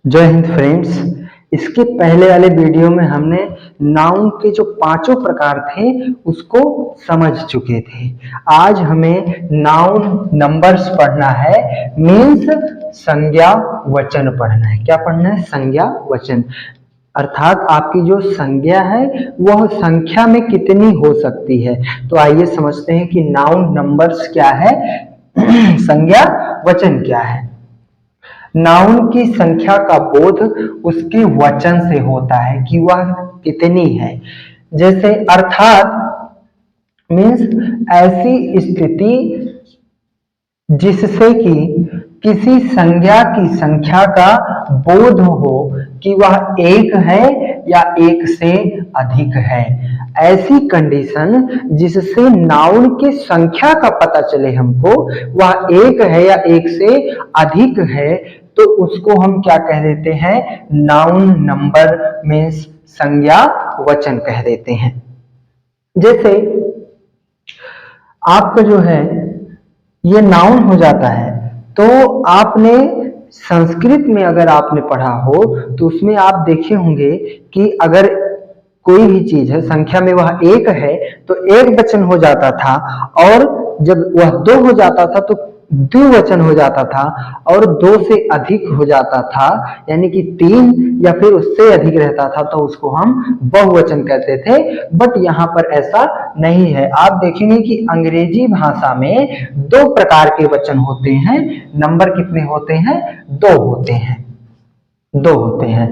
जय हिंद फ्रेंड्स। इसके पहले वाले वीडियो में हमने नाउन के जो पांचों प्रकार थे उसको समझ चुके थे। आज हमें नाउन नंबर्स पढ़ना है, मीन्स संज्ञा वचन पढ़ना है। क्या पढ़ना है? संज्ञा वचन, अर्थात आपकी जो संज्ञा है वह संख्या में कितनी हो सकती है। तो आइए समझते हैं कि नाउन नंबर्स क्या है, संज्ञा वचन क्या है। नाउन की संख्या का बोध उसके वचन से होता है कि वह कितनी है। जैसे अर्थात मीन्स ऐसी स्थिति जिससे कि किसी संज्ञा की संख्या का बोध हो कि वह एक है या एक से अधिक है। ऐसी कंडीशन जिससे नाउन के संख्या का पता चले हमको वह एक है या एक से अधिक है, तो उसको हम क्या कह देते हैं? नाउन नंबर मीन्स संज्ञा वचन कह देते हैं। जैसे आपका जो है ये नाउन हो जाता है, तो आपने संस्कृत में अगर आपने पढ़ा हो तो उसमें आप देखे होंगे कि अगर कोई भी चीज है संख्या में वह एक है तो एक वचन हो जाता था, और जब वह दो हो जाता था तो द्विवचन हो जाता था, और दो से अधिक हो जाता था यानी कि तीन या फिर उससे अधिक रहता था तो उसको हम बहुवचन कहते थे। बट यहाँ पर ऐसा नहीं है। आप देखेंगे कि अंग्रेजी भाषा में दो प्रकार के वचन होते हैं। नंबर कितने होते हैं? दो होते हैं। दो होते हैं।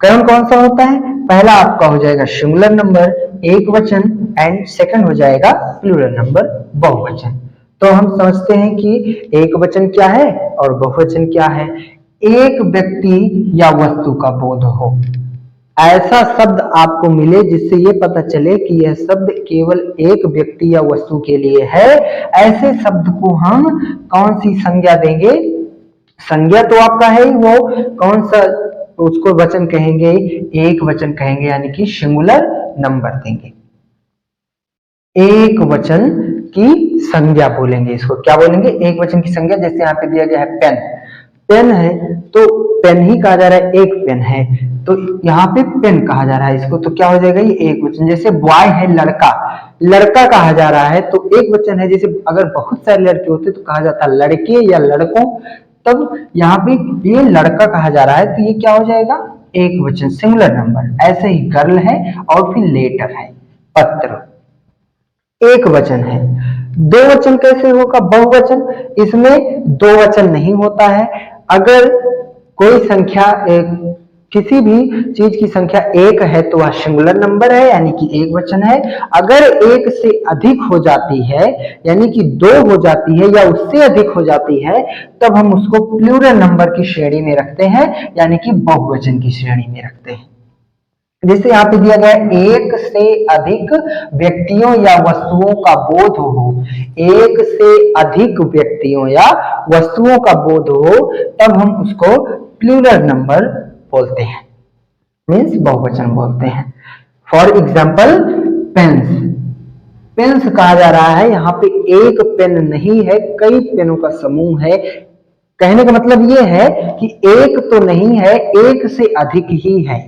कौन कौन सा होता है? पहला आपका हो जाएगा सिंगुलर नंबर एक वचन, एंड सेकंड हो जाएगा प्लूरल नंबर बहुवचन। तो हम समझते हैं कि एक वचन क्या है और बहुवचन क्या है। एक व्यक्ति या वस्तु का बोध हो, ऐसा शब्द आपको मिले जिससे ये पता चले कि यह शब्द केवल एक व्यक्ति या वस्तु के लिए है, ऐसे शब्द को हम कौन सी संज्ञा देंगे? संज्ञा तो आपका है ही, वो कौन सा उसको वचन कहेंगे? एक वचन कहेंगे, यानी कि सिंगुलर नंबर देंगे। एक वचन की संज्ञा बोलेंगे, इसको क्या बोलेंगे? एक वचन की संज्ञा। जैसे यहाँ पे दिया गया है पेन, पेन है तो पेन ही कहा जा रहा है, एक पेन है तो यहाँ पे पेन कहा जा रहा है इसको, तो क्या हो जाएगा? ये एक वचन। जैसे बॉय है, लड़का, लड़का कहा जा रहा है तो एक वचन है। जैसे अगर बहुत सारे लड़के होते तो कहा जाता लड़के या लड़कों, तब यहाँ पे ये लड़का कहा जा रहा है तो ये क्या हो जाएगा? एक वचन, सिंगुलर नंबर। ऐसे ही गर्ल है और फिर लेटर है, पत्र, एक वचन है। दो वचन कैसे होगा? बहुवचन। इसमें दो वचन नहीं होता है। अगर कोई संख्या किसी भी चीज की संख्या एक है तो वह सिंगुलर नंबर है, यानी कि एक वचन है। अगर एक से अधिक हो जाती है यानी कि दो हो जाती है या उससे अधिक हो जाती है, तब हम उसको प्लूरल नंबर की श्रेणी में रखते हैं, यानी कि बहुवचन की श्रेणी में रखते हैं। जैसे यहाँ पे दिया गया एक से अधिक व्यक्तियों या वस्तुओं का बोध हो, एक से अधिक व्यक्तियों या वस्तुओं का बोध हो, तब हम उसको प्लूरल नंबर बोलते हैं, मीन्स बहुवचन बोलते हैं। फॉर एग्जाम्पल पेन्स, पेन्स कहा जा रहा है, यहाँ पे एक पेन नहीं है, कई पेनों का समूह है। कहने का मतलब ये है कि एक तो नहीं है, एक से अधिक ही है,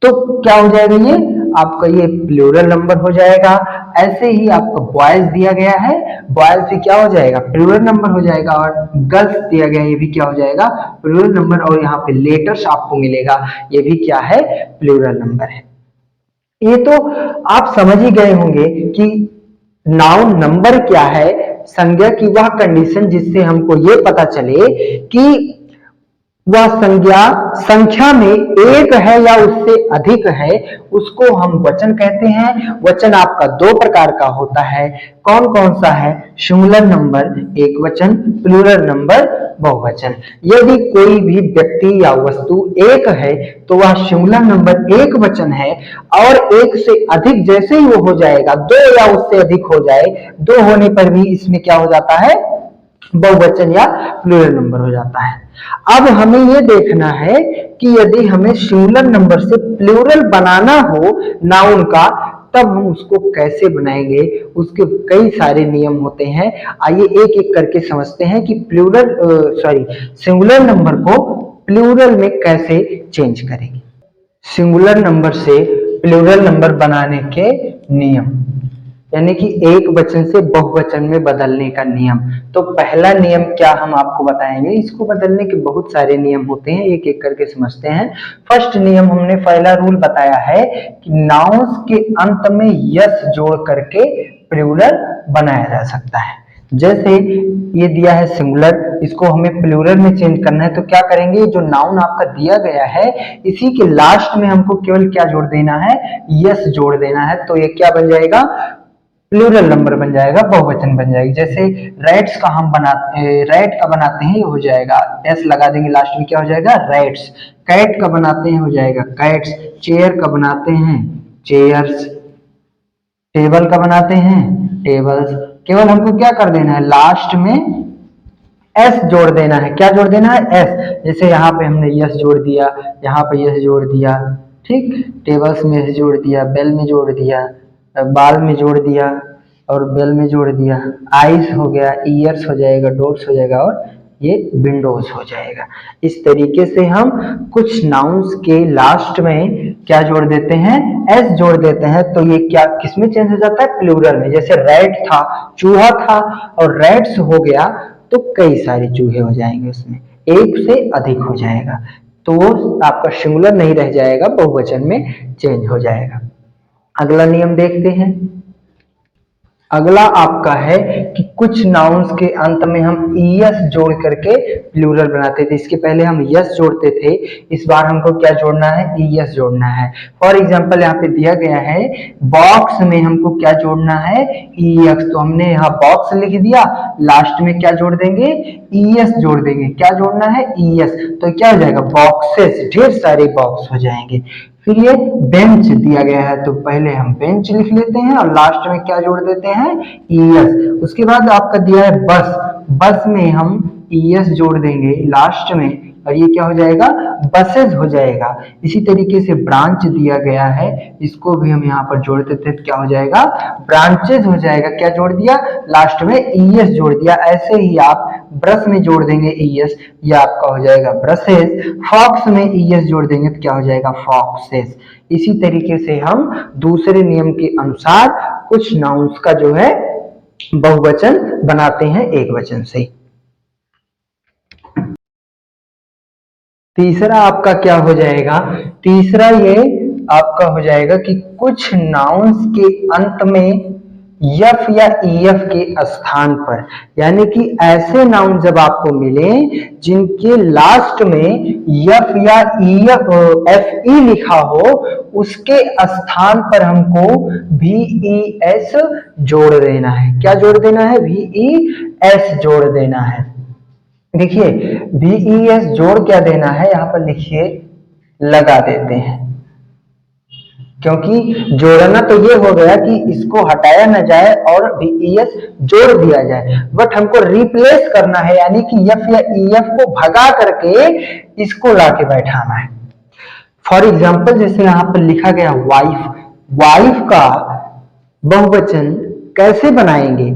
तो क्या हो जाएगा? ये आपका ये प्लूरल नंबर हो जाएगा। ऐसे ही आपका बॉयज दिया गया है, बॉयज भी क्या हो जाएगा? प्लूरल नंबर हो जाएगा। और गर्ल्स दिया गया है, ये भी क्या हो जाएगा? Plural number. और यहाँ पे लेटर्स आपको मिलेगा, ये भी क्या है? प्लूरल नंबर है। ये तो आप समझ ही गए होंगे कि नाउन नंबर क्या है, संज्ञा की वह कंडीशन जिससे हमको ये पता चले कि वह संज्ञा संख्या में एक है या उससे अधिक है, उसको हम वचन कहते हैं। वचन आपका दो प्रकार का होता है। कौन कौन सा है? सिंगुलर नंबर एक वचन, प्लूरल नंबर बहुवचन। यदि कोई भी व्यक्ति या वस्तु एक है तो वह सिंगुलर नंबर एक वचन है, और एक से अधिक जैसे ही वो हो जाएगा, दो या उससे अधिक हो जाए, दो होने पर भी इसमें क्या हो जाता है? बहुवचन या प्लूरल नंबर हो जाता है। अब हमें यह देखना है कि यदि हमें सिंगुलर नंबर से प्लूरल बनाना हो नाउन का, तब हम उसको कैसे बनाएंगे? उसके कई सारे नियम होते हैं। आइए एक एक करके समझते हैं कि सिंगुलर नंबर को प्लूरल में कैसे चेंज करेंगे। सिंगुलर नंबर से प्लूरल नंबर बनाने के नियम, यानी कि एक वचन से बहुवचन में बदलने का नियम। तो पहला नियम क्या हम आपको बताएंगे, इसको बदलने के बहुत सारे नियम होते हैं, एक एक करके समझते हैं। फर्स्ट नियम हमने पहला रूल बताया है कि नाउन्स के अंत में यस जोड़ करके प्लूरल बनाया जा सकता है। जैसे ये दिया है सिंगुलर, इसको हमें प्लूरल में चेंज करना है, तो क्या करेंगे, जो नाउन आपका दिया गया है इसी के लास्ट में हमको केवल क्या जोड़ देना है, यस जोड़ देना है। तो ये क्या बन जाएगा, प्लूरल नंबर बन जाएगा, बहुवचन बन जाएगी। जैसे रैट्स का हम बनाते, रैट का बनाते हैं, ये हो जाएगा एस लगा देंगे लास्ट में, क्या हो जाएगा, रैट्स। कैट का बनाते हैं, हो जाएगा कैट्स। चेयर का बनाते हैं, चेयर्स। टेबल का बनाते हैं, टेबल्स। केवल हमको क्या कर देना है, लास्ट में एस जोड़ देना है। क्या जोड़ देना है, एस। जैसे यहाँ पे हमने यस जोड़ दिया, यहाँ पे यस जोड़ दिया, ठीक। टेबल्स में यस जोड़ दिया, बेल में जोड़ दिया, बाल में जोड़ दिया और बेल में जोड़ दिया। आईज हो गया, ईयर्स हो जाएगा, डोर्स हो जाएगा और ये विंडोज हो जाएगा। इस तरीके से हम कुछ नाउन्स के लास्ट में क्या जोड़ देते हैं, एस जोड़ देते हैं। तो ये क्या किसमें चेंज हो जाता है, प्लूरल में। जैसे रैट था, चूहा था, और रैट्स हो गया तो कई सारे चूहे हो जाएंगे, उसमें एक से अधिक हो जाएगा, तो वो आपका सिंगुलर नहीं रह जाएगा, बहुवचन में चेंज हो जाएगा। अगला नियम देखते हैं। अगला आपका है कि कुछ नाउन्स के अंत में हम ईएस जोड़ करके प्लूरल बनाते थे। इसके पहले हम यस जोड़ते थे, इस बार हमको क्या जोड़ना है, ईएस जोड़ना है। फॉर एग्जांपल यहाँ पे दिया गया है, बॉक्स में हमको क्या जोड़ना है, ईएक्स। तो हमने यहाँ बॉक्स लिख दिया, लास्ट में क्या जोड़ देंगे, ईएस जोड़ देंगे। क्या जोड़ना है, ईएस। तो क्या हो जाएगा, बॉक्सेस, ढेर सारे बॉक्स हो जाएंगे। फिर ये बेंच दिया गया है, तो पहले हम बेंच लिख लेते हैं और लास्ट में क्या जोड़ देते हैं, ईएस। उसके बाद आपका दिया है बस, बस में हम ईएस जोड़ देंगे लास्ट में और ये क्या हो जाएगा, बसेस हो जाएगा। इसी तरीके से ब्रांच दिया गया है, इसको भी हम यहाँ पर जोड़ देते हैं, क्या हो जाएगा, ब्रांचेस हो जाएगा। क्या जोड़ दिया, लास्ट में ईएस जोड़ दिया। ऐसे ही आप ब्रश में जोड़ देंगे ईएस, ये आपका हो जाएगा ब्रशेस। फॉक्स में ईएस जोड़ देंगे तो क्या हो जाएगा, फॉक्सेस। इसी तरीके से हम दूसरे नियम के अनुसार कुछ नाउन्स का जो है बहुवचन बनाते हैं एक वचन से। तीसरा आपका क्या हो जाएगा, तीसरा ये आपका हो जाएगा कि कुछ नाउन्स के अंत में यफ या ईएफ के स्थान पर, यानी कि ऐसे नाउन जब आपको मिले जिनके लास्ट में यफ या ईएफ एफ ई लिखा हो, उसके स्थान पर हमको वी ई एस जोड़ देना है। क्या जोड़ देना है, वी ई एस जोड़ देना है। देखिए VES जोड़ क्या देना है, यहाँ पर लिखिए लगा देते हैं, क्योंकि जोड़ना तो ये हो गया कि इसको हटाया ना जाए और VES जोड़ दिया जाए, बट हमको रिप्लेस करना है, यानी कि एफ या EF को भगा करके इसको लाके बैठाना है। फॉर एग्जाम्पल जैसे यहाँ पर लिखा गया वाइफ, वाइफ का बहुवचन कैसे बनाएंगे,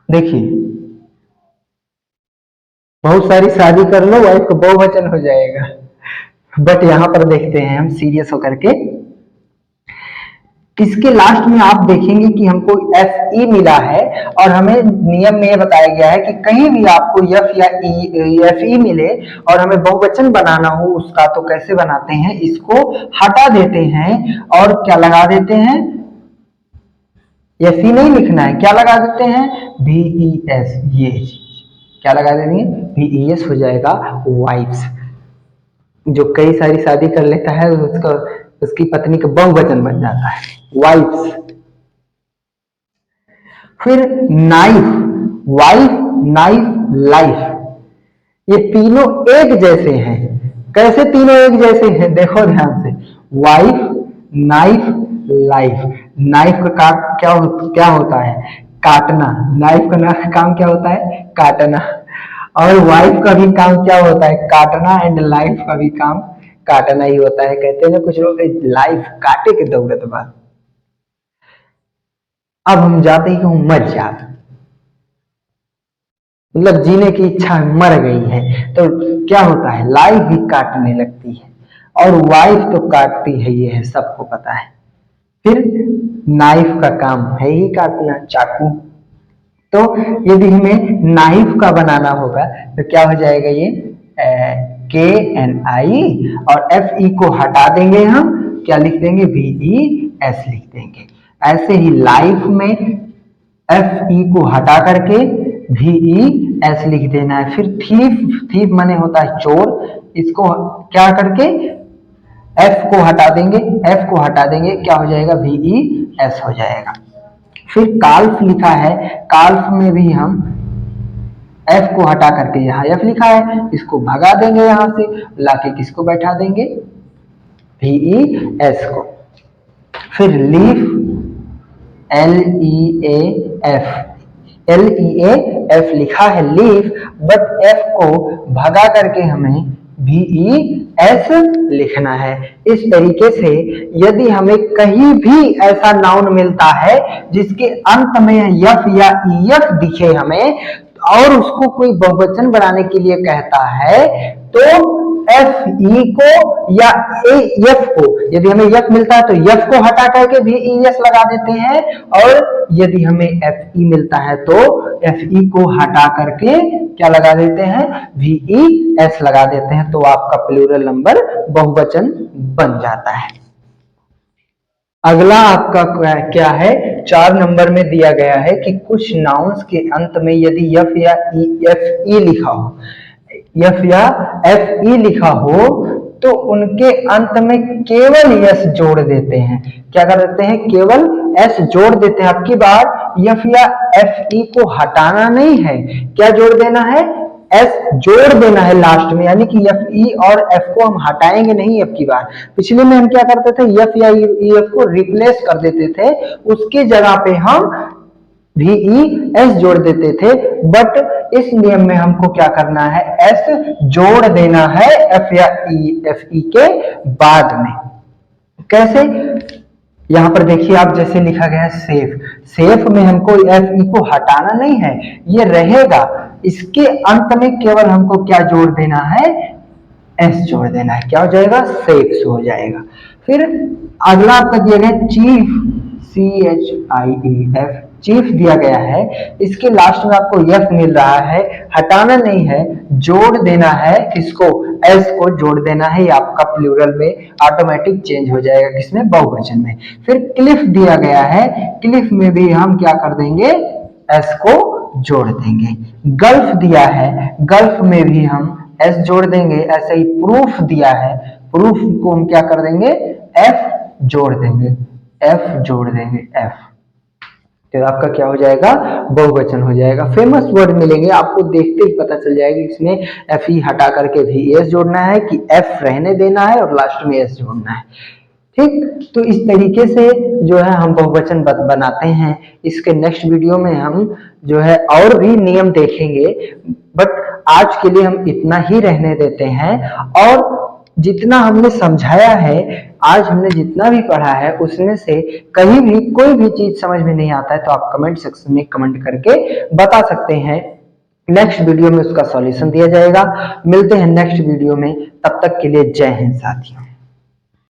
देखिए बहुत सारी शादी कर लो, वाइफ का बहुवचन हो जाएगा। बट यहां पर देखते हैं हम सीरियस होकर के, इसके लास्ट में आप देखेंगे कि हमको एफ ई मिला है और हमें नियम में बताया गया है कि कहीं भी आपको एफ या एफ ई मिले और हमें बहुवचन बनाना हो उसका, तो कैसे बनाते हैं, इसको हटा देते हैं और क्या लगा देते हैं, एफ ई नहीं लिखना है, क्या लगा देते हैं, VES। ये क्या लगा देंगे, VES हो जाएगा वाइफ्स। जो कई सारी शादी कर लेता है उसका, उसकी पत्नी का बहुवचन बन जाता है, वाइफ्स। फिर नाइफ, वाइफ, नाइफ, लाइफ, ये तीनों एक जैसे हैं। कैसे तीनों एक जैसे हैं, देखो ध्यान से, वाइफ, नाइफ, लाइफ। नाइफ का काम क्या होता है, काटना। नाइफ का काम क्या होता है, काटना। और वाइफ का भी काम क्या होता है, काटना। एंड लाइफ का भी काम काटना ही होता है। कहते हैं ना कुछ लोग, लाइफ काटे के दौड़त बा। अब हम जाते ही कहूं मत जा, मतलब जीने की इच्छा मर गई है, तो क्या होता है, लाइफ भी काटने लगती है, और वाइफ तो काटती है, ये है सबको पता है। फिर नाइफ का काम है ही काटना, चाकू। तो यदि हमें नाइफ का बनाना होगा तो क्या हो जाएगा, ये KNI और FE को हटा देंगे, हम क्या लिख देंगे, VES लिख देंगे। ऐसे ही लाइफ में FE को हटा करके VES लिख देना है। फिर थीफ, थीफ माने होता है चोर, इसको क्या करके F को हटा देंगे, F को हटा देंगे, क्या हो जाएगा, VES हो जाएगा। फिर काल्फ लिखा है, काल्फ में भी हम F को हटा करके यहाँ F लिखा है, इसको भगा देंगे, यहां से लाके किसको बैठा देंगे, VES को। फिर लीफ, LEAF, LEAF लिखा है लीफ, बट F को भगा करके हमें VES लिखना है। इस तरीके से यदि हमें कहीं भी ऐसा नाउन मिलता है जिसके अंत में F या EF दिखे हमें, और उसको कोई बहुवचन बनाने के लिए कहता है, तो FE को या AF को, यदि हमें F मिलता है तो F को हटा करके VES लगा देते हैं, और यदि हमें FE मिलता है तो FE को हटा करके क्या लगा देते हैं, VES लगा देते हैं, तो आपका प्लूरल नंबर बहुवचन बन जाता है। अगला आपका क्या है, 4 नंबर में दिया गया है कि कुछ नाउन्स के अंत में यदि F या FE लिखा हो, F या FE लिखा हो, तो उनके अंत में केवल S जोड़ देते हैं। क्या कर देते हैं, केवल S जोड़ देते हैं। अब की बार F या FE को हटाना नहीं है, क्या जोड़ देना है, S जोड़ देना है लास्ट में, यानी कि FE और F को हम हटाएंगे नहीं। अब की बार, पिछले में हम क्या करते थे, F या EF को रिप्लेस कर देते थे, उसकी जगह पे हम VES जोड़ देते थे, बट इस नियम में हमको क्या करना है, S जोड़ देना है F या FE के बाद में। कैसे, यहां पर देखिए आप, जैसे लिखा गया है सेफ, सेफ में हमको FE को हटाना नहीं है, ये रहेगा, इसके अंत में केवल हमको क्या जोड़ देना है, S जोड़ देना है, क्या हो जाएगा, सेफ हो जाएगा। फिर अगला आपका दिया गया चीफ, CHIEF, चीफ दिया गया है, इसके लास्ट में आपको F मिल रहा है, हटाना नहीं है, जोड़ देना है, इसको S को जोड़ देना है, ये आपका प्लूरल में ऑटोमेटिक चेंज हो जाएगा, किसमें, बहुवचन में। फिर क्लिफ दिया गया है, क्लिफ में भी हम क्या कर देंगे, S को जोड़ देंगे। गल्फ दिया है, गल्फ में भी हम S जोड़ देंगे। ऐसे ही प्रूफ दिया है, प्रूफ को हम क्या कर देंगे, F जोड़ देंगे, F जोड़ देंगे, F, तो आपका क्या हो जाएगा, बहुवचन हो जाएगा। फेमस वर्ड मिलेंगे आपको, देखते ही पता चल जाएगा इसमें FE हटा करके VES जोड़ना है कि F रहने देना है और लास्ट में S जोड़ना है। ठीक, तो इस तरीके से जो है हम बहुवचन बनाते हैं। इसके नेक्स्ट वीडियो में हम जो है और भी नियम देखेंगे, बट आज के लिए हम इतना ही रहने देते हैं। और जितना हमने समझाया है, आज हमने जितना भी पढ़ा है, उसमें से कहीं भी कोई भी चीज समझ में नहीं आता है तो आप कमेंट सेक्शन में कमेंट करके बता सकते हैं। नेक्स्ट वीडियो में उसका सॉल्यूशन दिया जाएगा। मिलते हैं नेक्स्ट वीडियो में, तब तक के लिए जय हिंद साथियों।